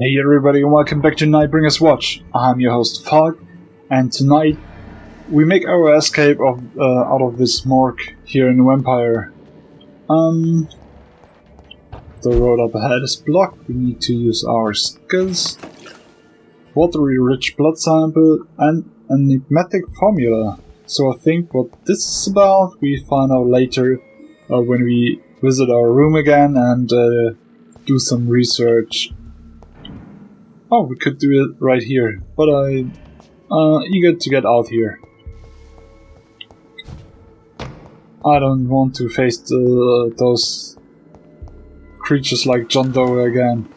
Hey everybody and welcome back to Nightbringer's Watch. I'm your host Fog, and tonight we make our escape out of this morgue here in Vampyr. The road up ahead is blocked. We need to use our skills. Watery-rich blood sample and enigmatic formula. So I think what this is about we find out later when we visit our room again and do some research. Oh, we could do it right here, but I'm eager to get out here. I don't want to face those creatures like John Doe again.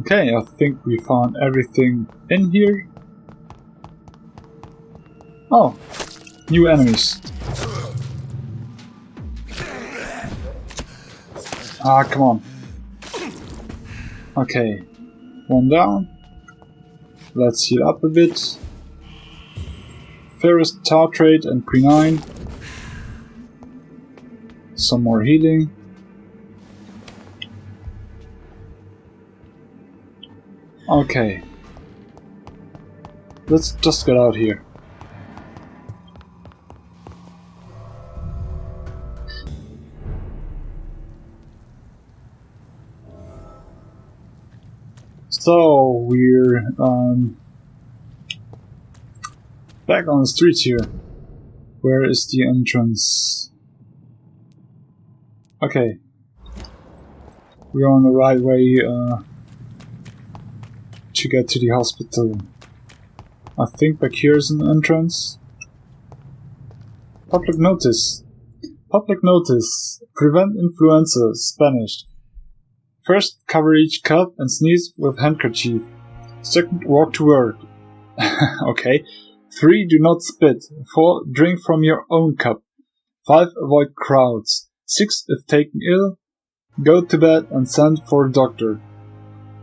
Okay, I think we found everything in here. Oh, new enemies. Ah, come on. Okay, one down. Let's heal up a bit. Ferrous tartrate and quinine. Some more healing. Okay. Let's just get out here. So we're back on the streets here. Where is the entrance? Okay, we're on the right way to get to the hospital. I think back here is an entrance. Public notice. Public notice. Prevent influenza. Spanish. First, cover each cut and sneeze with handkerchief. Second, walk to work. Okay. 3, do not spit. 4, drink from your own cup. 5, avoid crowds. 6, if taken ill, go to bed and send for a doctor.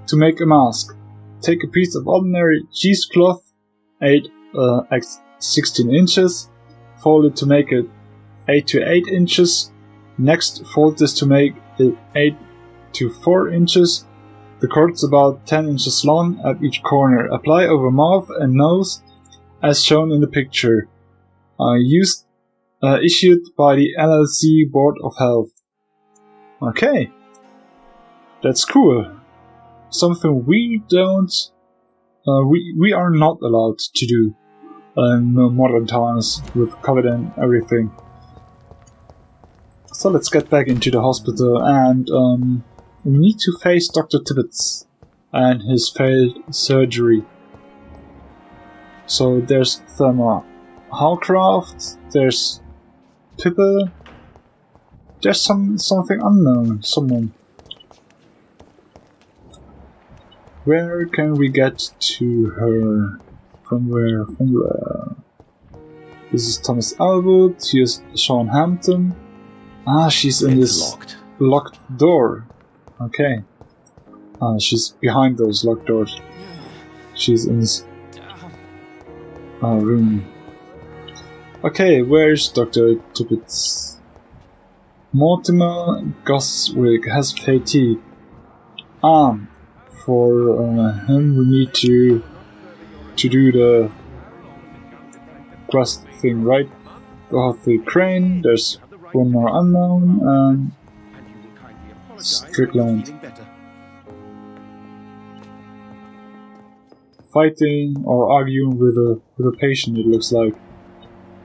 To make a mask, take a piece of ordinary cheesecloth, 8 x 16 inches, fold it to make it 8 to 8 inches. Next, fold this to make it 8 to 4 inches. The cord's about 10 inches long at each corner. Apply over mouth and nose as shown in the picture. Issued by the LLC Board of Health. Okay. That's cool. Something we don't... we are not allowed to do in modern times with COVID and everything. So let's get back into the hospital and we need to face Dr. Tibbets and his failed surgery. So there's Thelma Howcraft, there's Pippa, there's something unknown, someone. Where can we get to her? From where? From where? This is Thomas Elwood, here's Sean Hampton. Ah, she's in this locked door. Okay. She's behind those locked doors. She's in this room. Okay, where's Dr. Tibbets? Mortimer Goswick has fatigue. For him we need to do the quest thing, right? Dorothy Crane, there's one more unknown, and Strickland. Fighting or arguing with a patient, it looks like.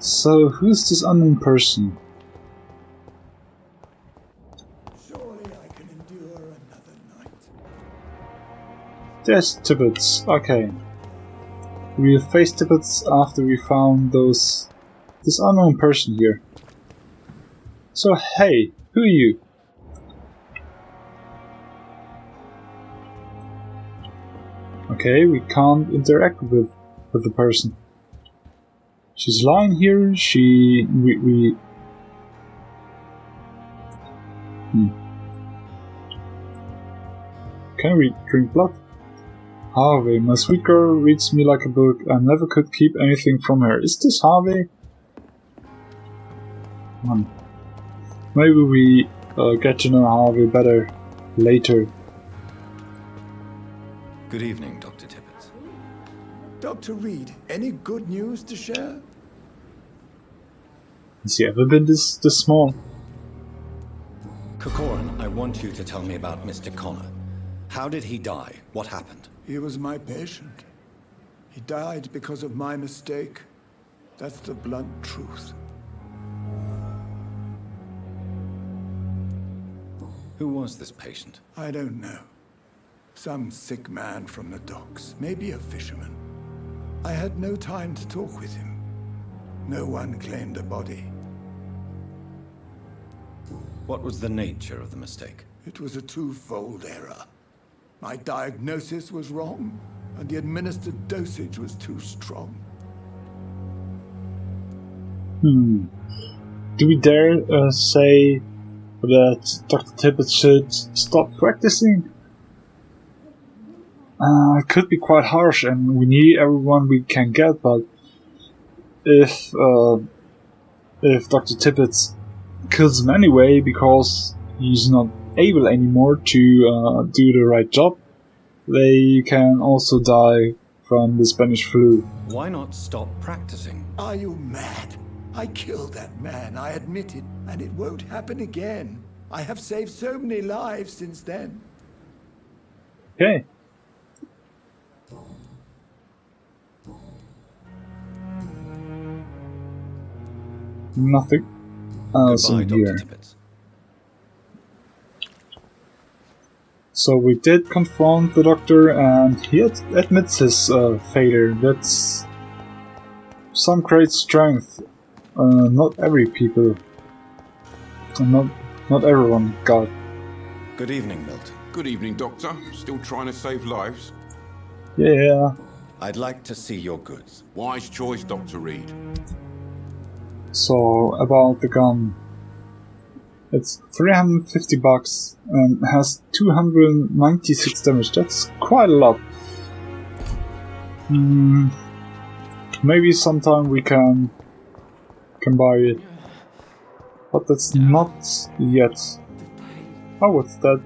So who's this unknown person? Surely I can endure another night. There's Tibbets. Okay. We'll face Tibbets after we found this unknown person here. So hey, who are you? Okay, we can't interact with the person. She's lying here. Can we drink blood? Harvey, my sweet girl reads me like a book. I never could keep anything from her. Is this Harvey? Maybe we get to know Harvey better later. Good evening, Dr. Tippett. Dr. Reed, any good news to share? Has he ever been this small? Corcoran, I want you to tell me about Mr. Connor. How did he die? What happened? He was my patient. He died because of my mistake. That's the blunt truth. Who was this patient? I don't know. Some sick man from the docks, maybe a fisherman. I had no time to talk with him. No one claimed a body. What was the nature of the mistake? It was a twofold error. My diagnosis was wrong, and the administered dosage was too strong. Do we dare say that Dr. Tippett should stop practicing? It could be quite harsh, and we need everyone we can get, but if Dr. Tippett kills him anyway because he's not able anymore to do the right job, they can also die from the Spanish flu. Why not stop practicing? Are you mad? I killed that man, I admit it, and it won't happen again. I have saved so many lives since then. Okay. Nothing else Goodbye, in Dr. here. Tippett. So we did confront the doctor, and he admits his failure. That's some great strength. Not every people, not everyone got. Good evening, Milton. Good evening, Doctor. Still trying to save lives? Yeah. I'd like to see your goods. Wise choice, Dr. Reed. So about the gun. It's $350 and has 296 damage. That's quite a lot. Maybe sometime we can buy it, but that's not yet. Oh, what's that?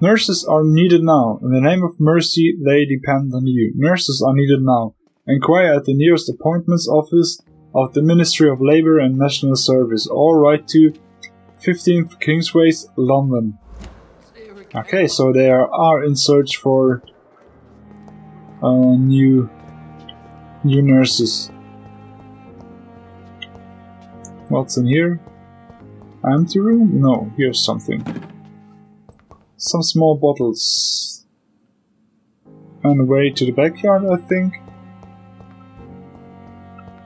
Nurses are needed now. In the name of mercy, they depend on you. Nurses are needed now. Inquire at the nearest appointments office of the Ministry of Labour and National Service, or write to 15th Kingsways, London. Okay, so they are in search for new nurses. What's in here? Empty room? No, here's something. Some small bottles. On the way to the backyard, I think.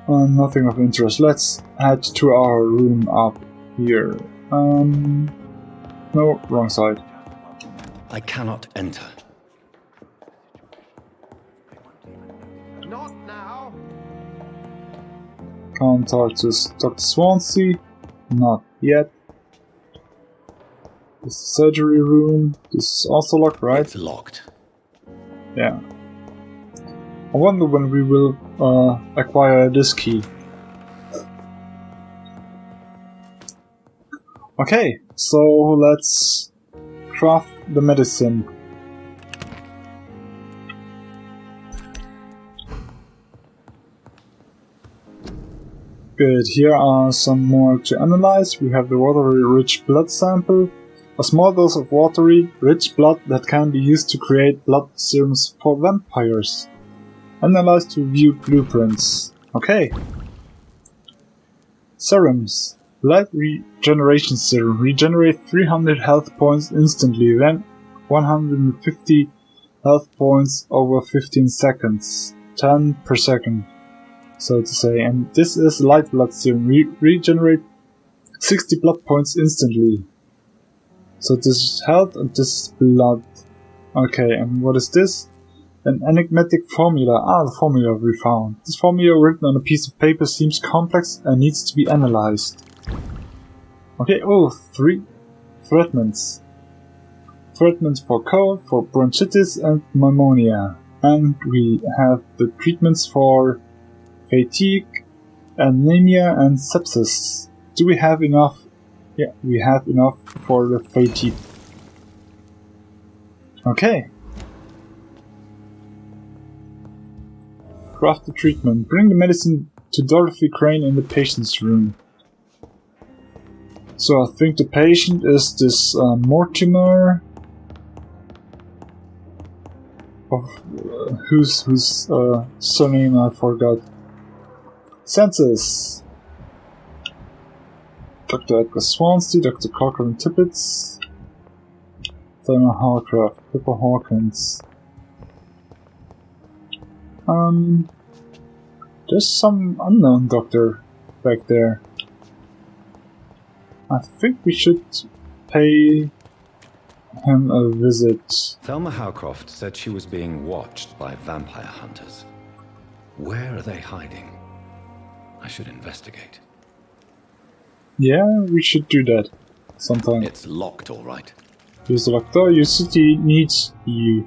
Nothing of interest. Let's head to our room up here. No, wrong side. I cannot enter. Not now. Can't talk to Dr. Swansea. Not yet. This is the surgery room. This is also locked, right? It's locked. Yeah. I wonder when we will acquire this key. Okay, so let's craft the medicine. Good, here are some more to analyze. We have the watery-rich blood sample. A small dose of watery, rich blood that can be used to create blood serums for vampires. Analyze to view blueprints. Okay. Serums. Blood regeneration serum. Regenerate 300 health points instantly, then 150 health points over 15 seconds. 10 per second, so to say. And this is light blood serum. Regenerate 60 blood points instantly. So this is health and this is blood. Okay, and what is this? An enigmatic formula. Ah, the formula we found. This formula written on a piece of paper seems complex and needs to be analyzed. Okay, oh, 3 treatments. Treatments for cold, for bronchitis and pneumonia. And we have the treatments for fatigue, anemia and sepsis. Do we have enough? Yeah, we have enough for the fatigue. Okay. Craft the treatment. Bring the medicine to Dorothy Crane in the patient's room. So I think the patient is this Mortimer, of whose surname I forgot. Census. Dr. Edgar Swansea, Dr. Cochran Tippett, Thelma Harcraft, Pippa Hawkins. There's some unknown doctor back there. I think we should pay him a visit. Thelma Howcroft said she was being watched by vampire hunters. Where are they hiding? I should investigate. Yeah, we should do that sometime. It's locked, all right. Use the locked door. Your city needs you.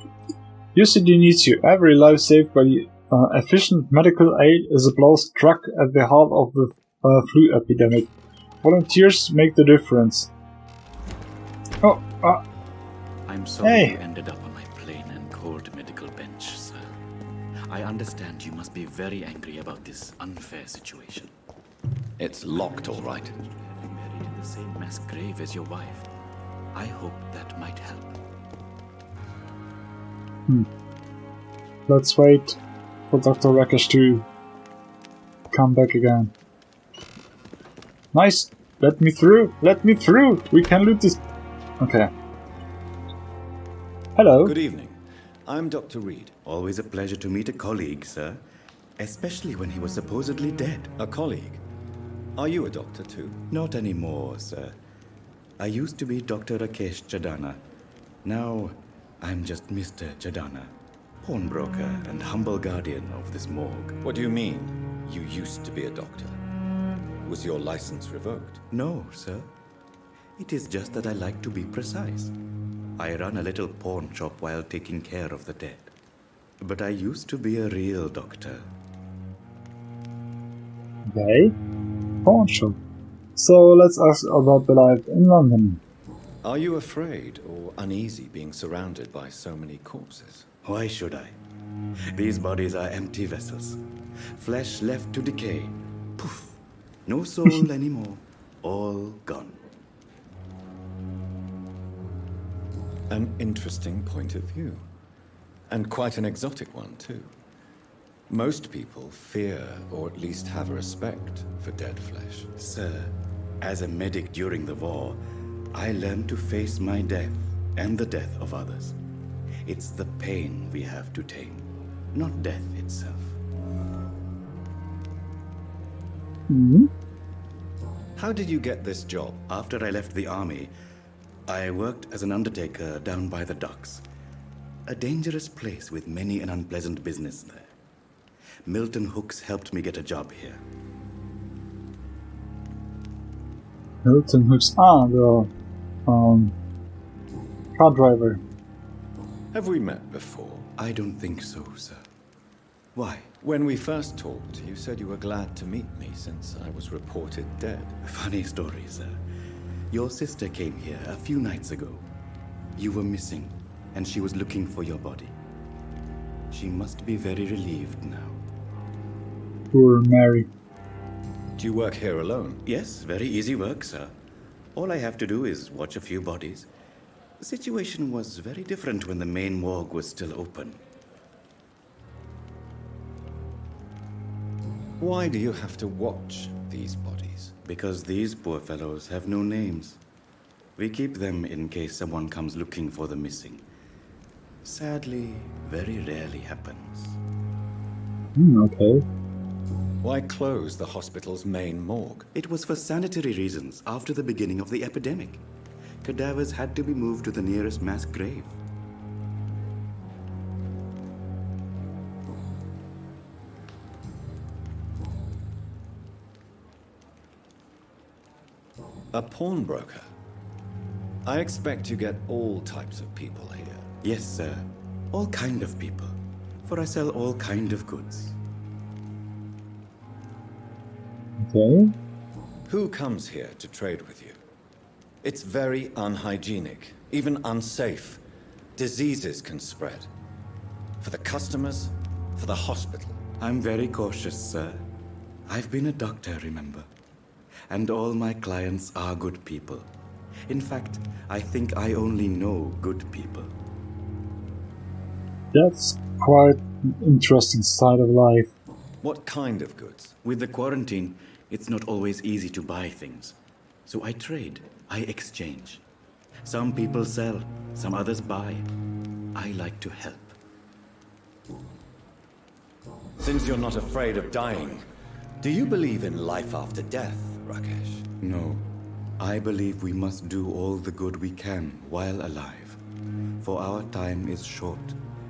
Your city needs you. Every life saved by efficient medical aid is a blow struck at the heart of the flu epidemic. Volunteers make the difference. Oh, I'm sorry Hey. you ended up on my plain and cold medical bench, sir. I understand you must be very angry about this unfair situation. It's locked, all right. Having buried in the same mass grave as your wife. I hope that might help. let's wait for Dr. Rakesh to come back again. Nice! Let me through! Let me through! We can loot this. Okay. Hello. Good evening. I'm Dr. Reed. Always a pleasure to meet a colleague, sir. Especially when he was supposedly dead. A colleague. Are you a doctor too? Not anymore, sir. I used to be Dr. Rakesh Chadana. Now, I'm just Mr. Chadana, pawnbroker and humble guardian of this morgue. What do you mean, you used to be a doctor? Was your license revoked? No, sir. It is just that I like to be precise. I run a little pawn shop while taking care of the dead. But I used to be a real doctor. Okay. Pawn shop. So let's ask about the life in London. Are you afraid or uneasy being surrounded by so many corpses? Why should I? These bodies are empty vessels. Flesh left to decay. Poof. No soul anymore. All gone. An interesting point of view. And quite an exotic one, too. Most people fear, or at least have respect, for dead flesh. Sir, as a medic during the war, I learned to face my death and the death of others. It's the pain we have to tame, not death itself. How did you get this job? After I left the army, I worked as an undertaker down by the docks. A dangerous place with many an unpleasant business there. Milton Hooks helped me get a job here. Milton Hooks. The car driver. Have we met before? I don't think so, sir. Why? When we first talked, you said you were glad to meet me since I was reported dead. Funny story, sir. Your sister came here a few nights ago. You were missing, and she was looking for your body. She must be very relieved now. Poor Mary. Do you work here alone? Yes, very easy work, sir. All I have to do is watch a few bodies. The situation was very different when the main morgue was still open. Why do you have to watch these bodies? Because these poor fellows have no names. We keep them in case someone comes looking for the missing. Sadly, very rarely happens. Okay. Why close the hospital's main morgue? It was for sanitary reasons after the beginning of the epidemic. Cadavers had to be moved to the nearest mass grave. A pawnbroker? I expect you get all types of people here. Yes, sir. All kind of people. For I sell all kind of goods. Okay. Who comes here to trade with you? It's very unhygienic, even unsafe. Diseases can spread. For the customers, for the hospital. I'm very cautious, sir. I've been a doctor, remember? And all my clients are good people. In fact, I think I only know good people. That's quite an interesting side of life. What kind of goods? With the quarantine, it's not always easy to buy things. So I trade, I exchange. Some people sell, some others buy. I like to help. Since you're not afraid of dying, do you believe in life after death, Rakesh? No. I believe we must do all the good we can while alive. For our time is short,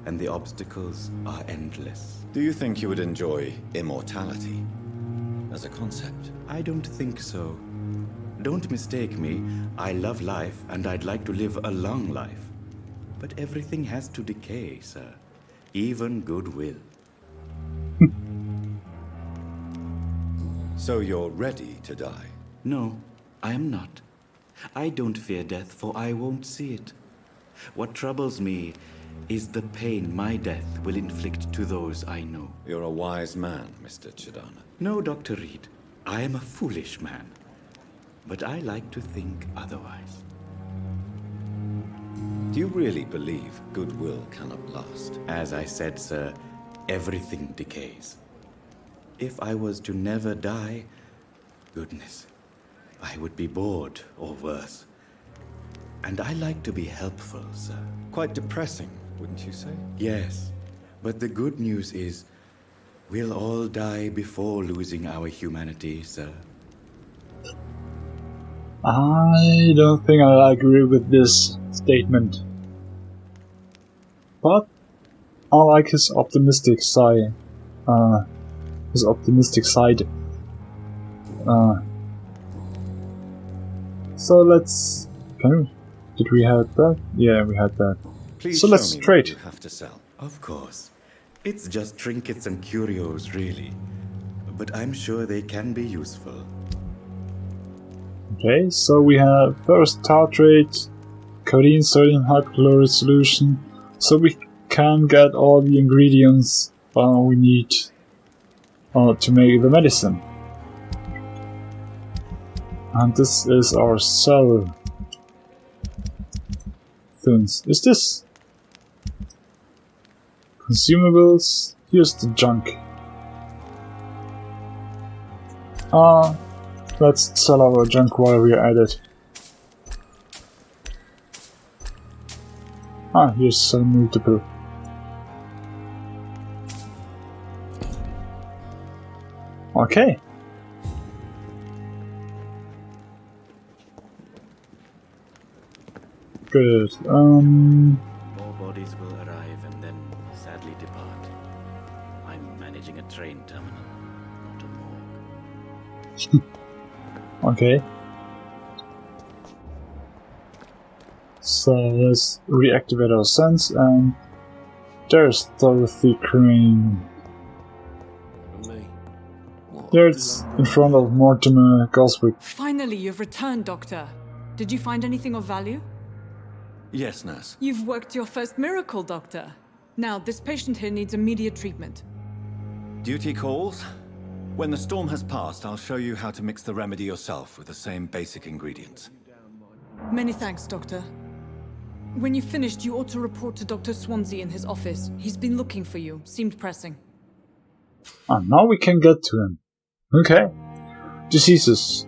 and the obstacles are endless. Do you think you would enjoy immortality as a concept? I don't think so. Don't mistake me. I love life, and I'd like to live a long life. But everything has to decay, sir. Even goodwill. So you're ready to die? No, I am not. I don't fear death, for I won't see it. What troubles me is the pain my death will inflict to those I know. You're a wise man, Mr. Chidana. No, Dr. Reed. I am a foolish man. But I like to think otherwise. Do you really believe goodwill cannot last? As I said, sir, everything decays. If I was to never die, goodness, I would be bored or worse. And I like to be helpful, sir. Quite depressing, wouldn't you say? Yes, but the good news is we'll all die before losing our humanity, sir. I don't think I agree with this statement. But I like his optimistic side. So let's... Did we have that? Yeah, we had that. Please So let's show me trade. what you have to sell. Of course. It's just trinkets and curios, really. But I'm sure they can be useful. Okay, so we have first tartrate, codeine sodium hypochlorite solution, so we can get all the ingredients we need to make the medicine. And this is our cell things. Is this consumables? Here's the junk. Let's sell our junk while we're at it. Here's some multiple. Okay. Good. More bodies will arrive and then sadly depart. I'm managing a train terminal, not a morgue. Okay. So let's reactivate our sense, and there's Dorothy Crane. There's in front of Mortimer Goswick. Finally, you've returned, Doctor. Did you find anything of value? Yes, nurse. You've worked your first miracle, Doctor. Now, this patient here needs immediate treatment. Duty calls. When the storm has passed, I'll show you how to mix the remedy yourself with the same basic ingredients. Many thanks, Doctor. When you've finished, you ought to report to Dr. Swansea in his office. He's been looking for you. Seemed pressing. Now we can get to him. Okay. Diseases.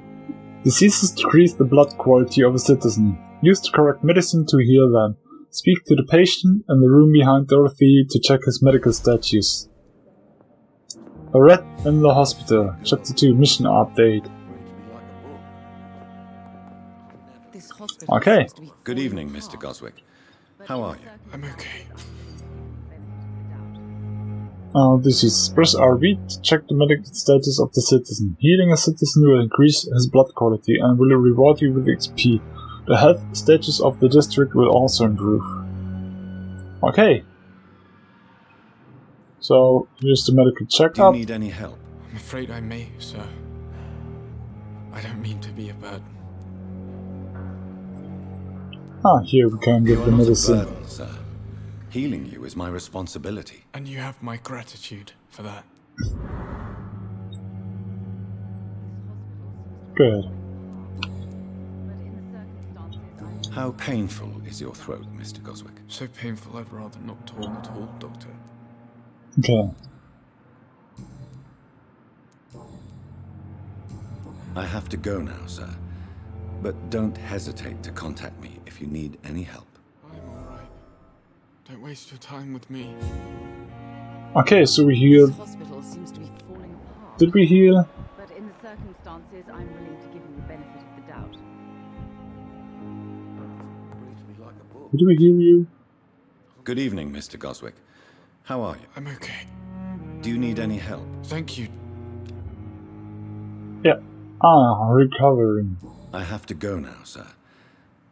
Diseases decrease the blood quality of a citizen. Use the correct medicine to heal them. Speak to the patient in the room behind Dorothy to check his medical status. A rat in the hospital. Chapter 2 mission update. Okay. Good evening, Mr. Goswick. How are you? I'm okay. This is press RB to check the medical status of the citizen. Healing a citizen will increase his blood quality and will reward you with XP. The health status of the district will also improve. Okay. So, here's the medical Do you checkup. need any help? I'm afraid I may, sir. I don't mean to be a burden. Here we can You get are the not a medicine. burden, sir. Healing you is my responsibility. And you have my gratitude for that. Good. How painful is your throat, Mr. Goswick? So painful I'd rather not talk at all, Doctor. Okay. I have to go now, sir. But don't hesitate to contact me if you need any help. I'm alright. Don't waste your time with me. Okay, so we healed. This hospital seems to be falling apart. Did we heal? But in the circumstances, I'm willing to give him the benefit of the doubt. Did we heal you? Good evening, Mr. Goswick. How are you? I'm okay. Do you need any help? Thank you. Yeah. Recovering. I have to go now, sir.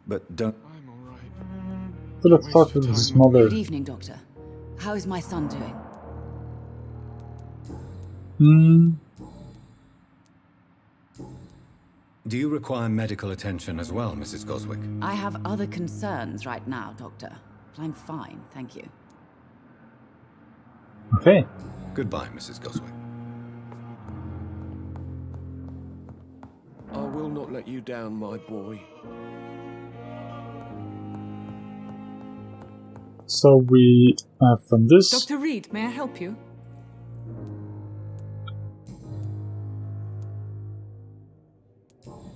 But don't... I'm alright. So let's talk with his mother. Good evening, Doctor. How is my son doing? Do you require medical attention as well, Mrs. Goswick? I have other concerns right now, Doctor. But I'm fine, thank you. Okay. Goodbye, Mrs. Goswick. I will not let you down, my boy. So we have from this. Dr. Reed, may I help you?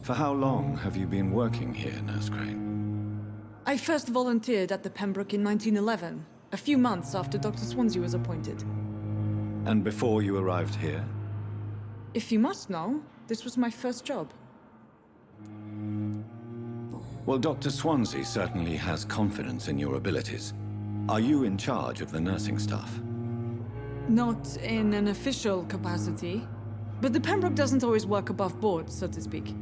For how long have you been working here, Nurse Crane? I first volunteered at the Pembroke in 1911, a few months after Dr. Swansea was appointed. And before you arrived here? If you must know, this was my first job. Well, Dr. Swansea certainly has confidence in your abilities. Are you in charge of the nursing staff? Not in an official capacity, but the Pembroke doesn't always work above board, so to speak.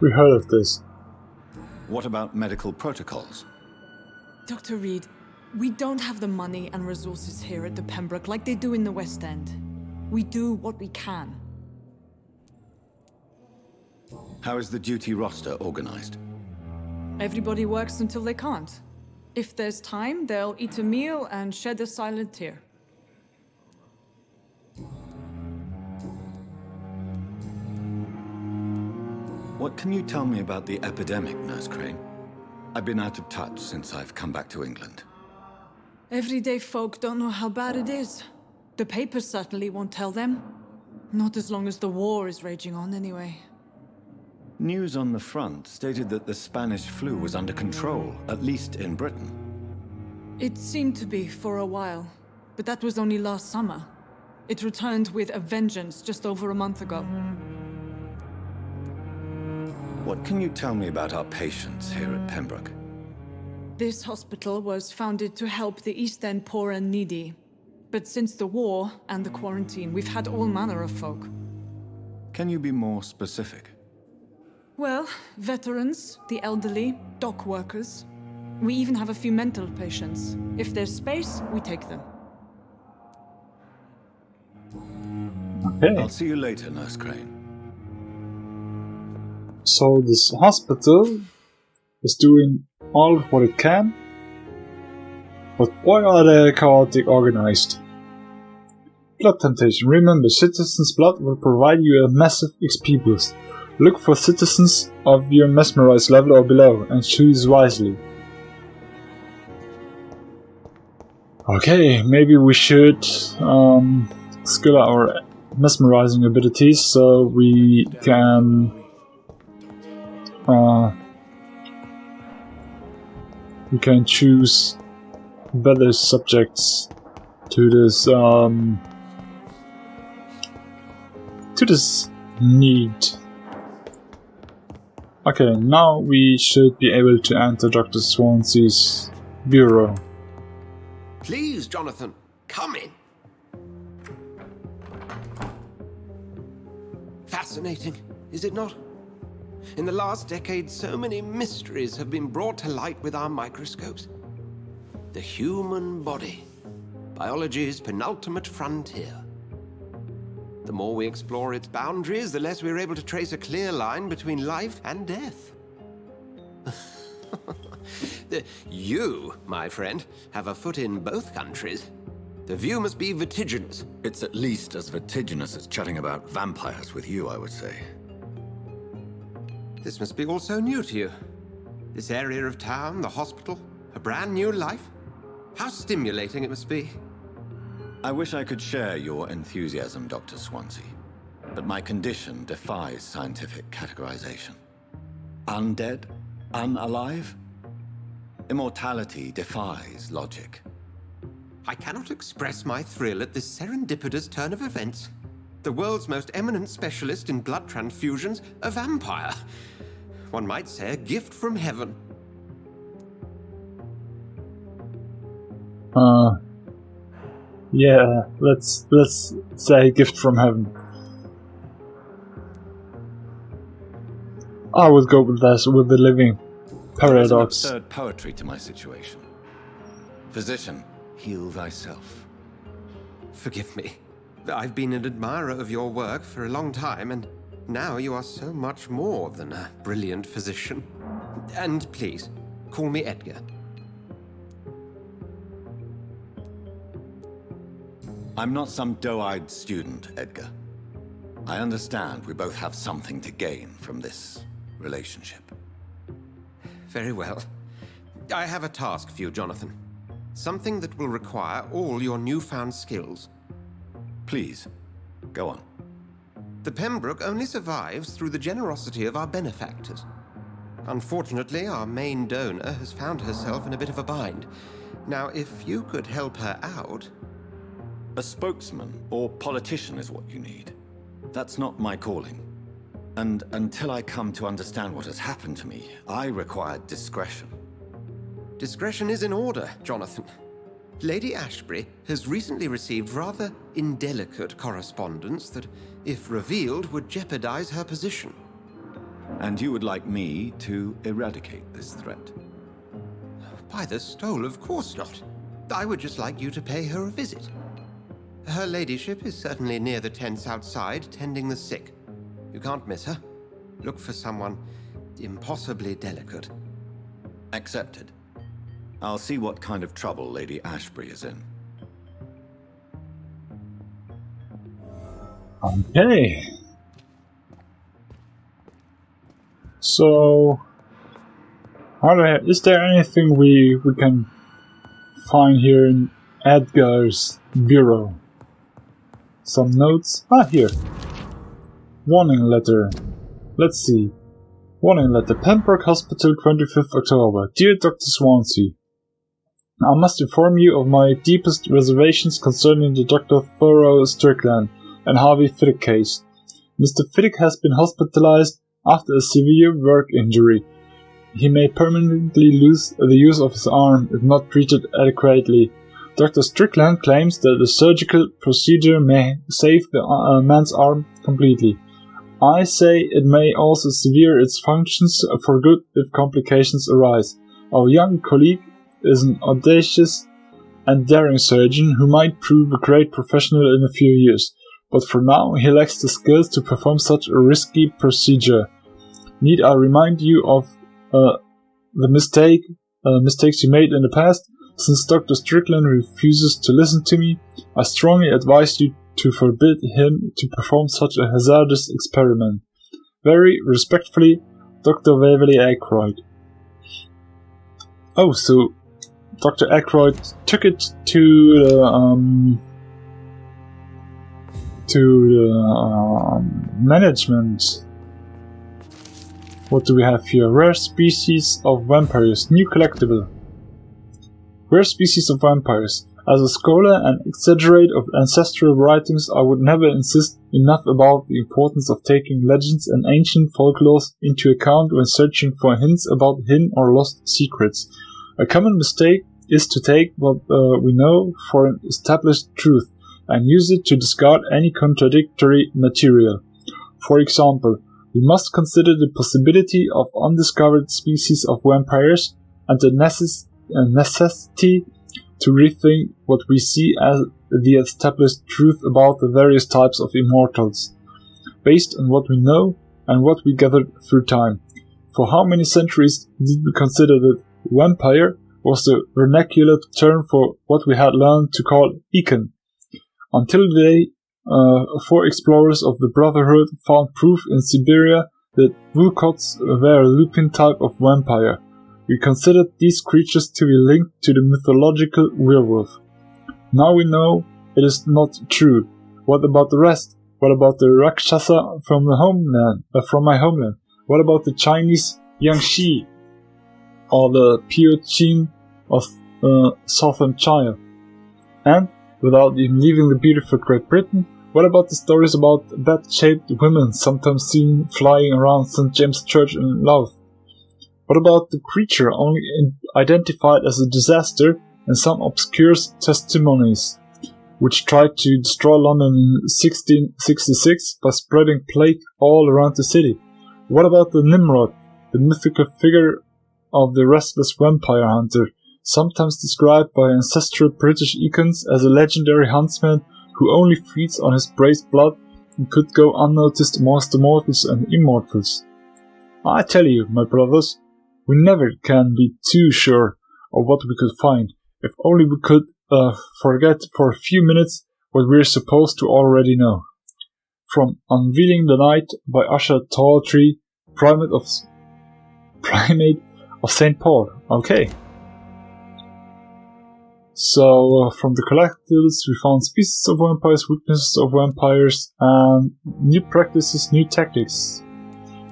We heard of this. What about medical protocols? Dr. Reed, we don't have the money and resources here at the Pembroke like they do in the West End. We do what we can. How is the duty roster organized? Everybody works until they can't. If there's time, they'll eat a meal and shed a silent tear. What can you tell me about the epidemic, Nurse Crane? I've been out of touch since I've come back to England. Everyday folk don't know how bad it is. The papers certainly won't tell them. Not as long as the war is raging on, anyway. News on the front stated that the Spanish flu was under control, at least in Britain. It seemed to be for a while, but that was only last summer. It returned with a vengeance just over a month ago. What can you tell me about our patients here at Pembroke? This hospital was founded to help the East End poor and needy. But since the war and the quarantine, we've had all manner of folk. Can you be more specific? Well, veterans, the elderly, dock workers. We even have a few mental patients. If there's space, we take them. Okay. I'll see you later, Nurse Crane. So this hospital is doing all of what it can, but boy are they chaotic organized. Blood temptation. Remember, citizens' blood will provide you a massive XP boost. Look for citizens of your mesmerized level or below and choose wisely. Okay, maybe we should skill our mesmerizing abilities so we can choose better subjects to this need. Okay, now we should be able to enter Dr. Swansea's bureau. Please, Jonathan, come in. Fascinating, is it not? In the last decade, so many mysteries have been brought to light with our microscopes. The human body, biology's penultimate frontier. The more we explore its boundaries, the less we're able to trace a clear line between life and death. You, my friend, have a foot in both countries. The view must be vertiginous. It's at least as vertiginous as chatting about vampires with you, I would say. This must be all so new to you. This area of town, the hospital, a brand new life. How stimulating it must be. I wish I could share your enthusiasm, Dr. Swansea, but my condition defies scientific categorization. Undead? Unalive? Immortality defies logic. I cannot express my thrill at this serendipitous turn of events. The world's most eminent specialist in blood transfusions, a vampire. One might say a gift from heaven. Yeah, let's say gift from heaven. I would go with that, with the living paradox. There is an absurd poetry to my situation. Physician, heal thyself. Forgive me. I've been an admirer of your work for a long time, and now you are so much more than a brilliant physician. And please, call me Edgar. I'm not some doe-eyed student, Edgar. I understand we both have something to gain from this relationship. Very well. I have a task for you, Jonathan. Something that will require all your newfound skills. Please, go on. The Pembroke only survives through the generosity of our benefactors. Unfortunately, our main donor has found herself in a bit of a bind. Now, if you could help her out... A spokesman or politician is what you need. That's not my calling. And until I come to understand what has happened to me, I require discretion. Discretion is in order, Jonathan. Lady Ashbury has recently received rather indelicate correspondence that, if revealed, would jeopardize her position. And you would like me to eradicate this threat? By the stole, of course not. I would just like you to pay her a visit. Her ladyship is certainly near the tents outside, tending the sick. You can't miss her. Look for someone impossibly delicate. Accepted. I'll see what kind of trouble Lady Ashbury is in. Okay. So, is there anything we can find here in Edgar's bureau? Some notes? Here. Warning letter. Let's see. Warning letter. Pembroke Hospital, 25th October. Dear Dr. Swansea, I must inform you of my deepest reservations concerning the Dr. Thoreau Strickland and Harvey Fiddick case. Mr. Fiddick has been hospitalized after a severe work injury. He may permanently lose the use of his arm if not treated adequately. Dr. Strickland claims that a surgical procedure may save the man's arm completely. I say it may also sever its functions for good if complications arise. Our young colleague is an audacious and daring surgeon who might prove a great professional in a few years, but for now he lacks the skills to perform such a risky procedure. Need I remind you of the mistakes you made in the past? Since Dr. Strickland refuses to listen to me, I strongly advise you to forbid him to perform such a hazardous experiment. Very respectfully, Dr. Waverly Aykroyd. Oh, so Dr. Aykroyd took it to the management. What do we have here? Rare species of vampires. New collectible. Rare species of vampires. As a scholar and exaggerate of ancestral writings, I would never insist enough about the importance of taking legends and ancient folklores into account when searching for hints about hidden or lost secrets. A common mistake is to take what we know for an established truth and use it to discard any contradictory material. For example, we must consider the possibility of undiscovered species of vampires and the necessity to rethink what we see as the established truth about the various types of immortals, based on what we know and what we gathered through time. For how many centuries did we consider that Vampyr was the vernacular term for what we had learned to call Icon. Until the day 4 explorers of the Brotherhood found proof in Siberia that Vulkots were a lupin type of vampire. We considered these creatures to be linked to the mythological werewolf. Now we know it is not true. What about the rest? What about the Rakshasa from the homeland? From my homeland? What about the Chinese Yangshi? Or the Piochin of southern China? And, without even leaving the beautiful Great Britain, what about the stories about bat-shaped women sometimes seen flying around St. James' Church in Louth? What about the creature only identified as a disaster in some obscure testimonies, which tried to destroy London in 1666 by spreading plague all around the city? What about the Nimrod, the mythical figure of the restless vampire hunter, sometimes described by ancestral British icons as a legendary huntsman who only feeds on his prey's blood and could go unnoticed amongst the mortals and immortals? I tell you, my brothers, we never can be too sure of what we could find, if only we could forget for a few minutes what we're supposed to already know. From Unveiling the Night by Usher Talltree, Primate of St. Paul. Okay. So, from the collectibles, we found species of vampires, weaknesses of vampires, and new practices, new tactics.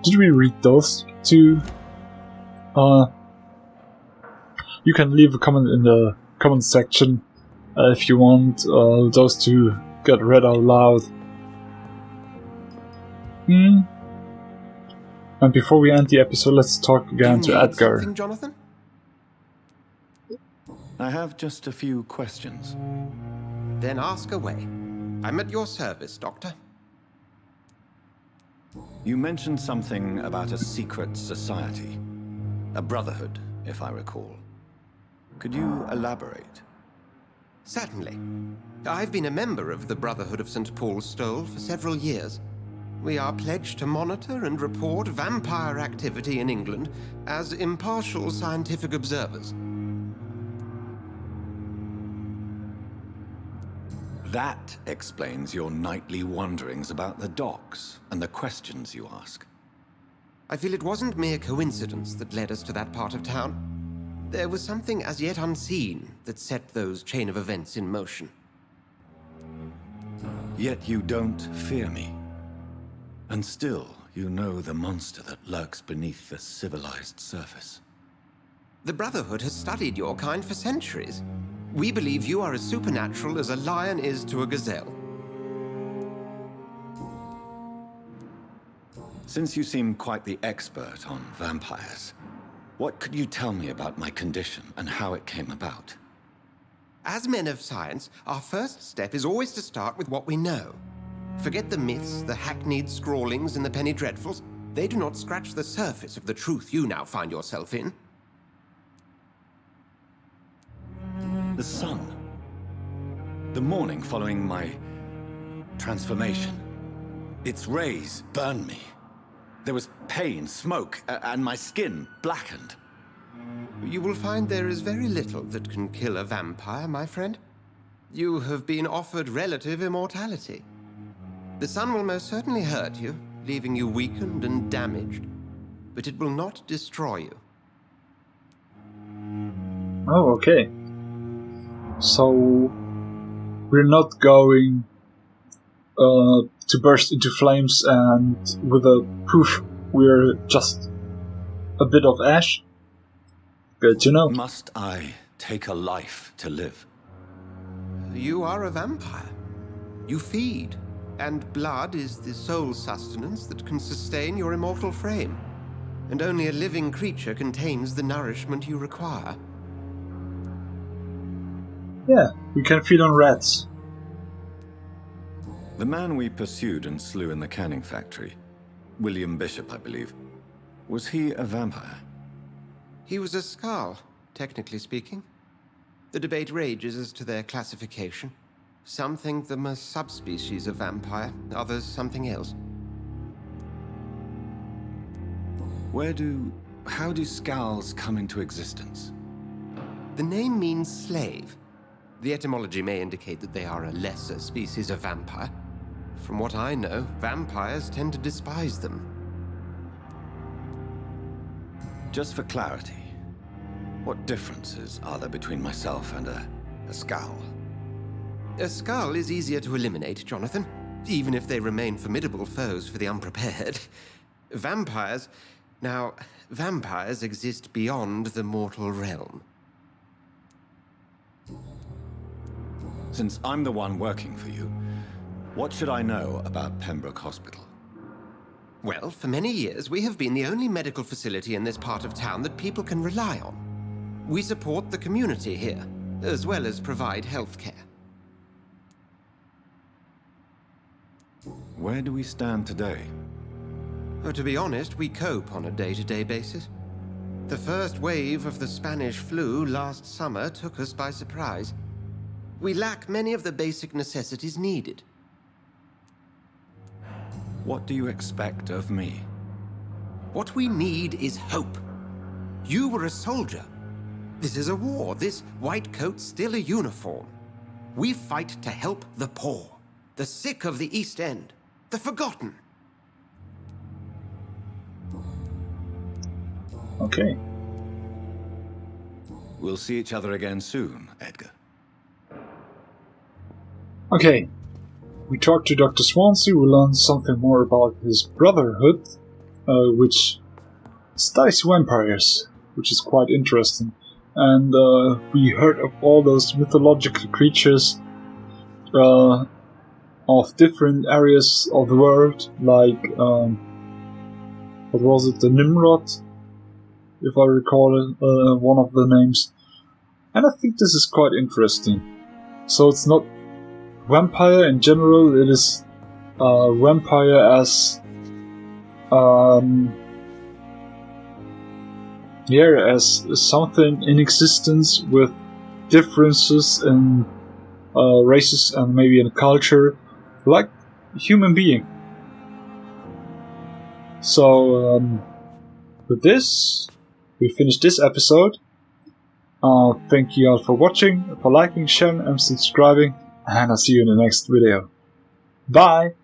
Did we read those two? You can leave a comment in the comment section if you want those to get read out loud. And before we end the episode, let's talk again to Edgar. Something, Jonathan? I have just a few questions. Then ask away. I'm at your service, Doctor. You mentioned something about a secret society. A brotherhood, if I recall. Could you elaborate? Certainly. I've been a member of the Brotherhood of St. Paul's Stole for several years. We are pledged to monitor and report vampire activity in England as impartial scientific observers. That explains your nightly wanderings about the docks and the questions you ask. I feel it wasn't mere coincidence that led us to that part of town. There was something as yet unseen that set those chain of events in motion. Yet you don't fear me. And still, you know the monster that lurks beneath the civilized surface. The Brotherhood has studied your kind for centuries. We believe you are as supernatural as a lion is to a gazelle. Since you seem quite the expert on vampires, what could you tell me about my condition and how it came about? As men of science, our first step is always to start with what we know. Forget the myths, the hackneyed scrawlings in the penny dreadfuls. They do not scratch the surface of the truth you now find yourself in. The sun. The morning following my transformation. Its rays burned me. There was pain, smoke, and my skin blackened. You will find there is very little that can kill a vampire, my friend. You have been offered relative immortality. The sun will most certainly hurt you, leaving you weakened and damaged, but it will not destroy you. Oh, okay. So, we're not going to burst into flames and with a poof, we're just a bit of ash? Good to know. Must I take a life to live? You are a vampire. You feed, and blood is the sole sustenance that can sustain your immortal frame. And only a living creature contains the nourishment you require. Yeah, we can feed on rats. The man we pursued and slew in the canning factory, William Bishop, I believe, was he a vampire? He was a Skald, technically speaking. The debate rages as to their classification. Some think them a subspecies of vampire, others something else. Where do how do scowls come into existence? The name means slave. The etymology may indicate that they are a lesser species of vampire. From what I know, vampires tend to despise them. Just for clarity, what differences are there between myself and a scowl? A skull is easier to eliminate, Jonathan, even if they remain formidable foes for the unprepared. Vampires... Now, vampires exist beyond the mortal realm. Since I'm the one working for you, what should I know about Pembroke Hospital? Well, for many years, we have been the only medical facility in this part of town that people can rely on. We support the community here, as well as provide health care. Where do we stand today? Oh, to be honest, we cope on a day-to-day basis. The first wave of the Spanish flu last summer took us by surprise. We lack many of the basic necessities needed. What do you expect of me? What we need is hope. You were a soldier. This is a war. This white coat's still a uniform. We fight to help the poor, the sick of the East End, the forgotten. Okay. We'll see each other again soon, Edgar. Okay. We talked to Dr. Swansea, we learned something more about his brotherhood, which studies vampires, which is quite interesting. And we heard of all those mythological creatures of different areas of the world, like, what was it, the Nimrod, if I recall one of the names. And I think this is quite interesting. So it's not vampire in general, it is vampire as as something in existence with differences in races and maybe in culture, like human being. So with this, we finish this episode. Thank you all for watching, for liking, sharing and subscribing, and I'll see you in the next video. Bye!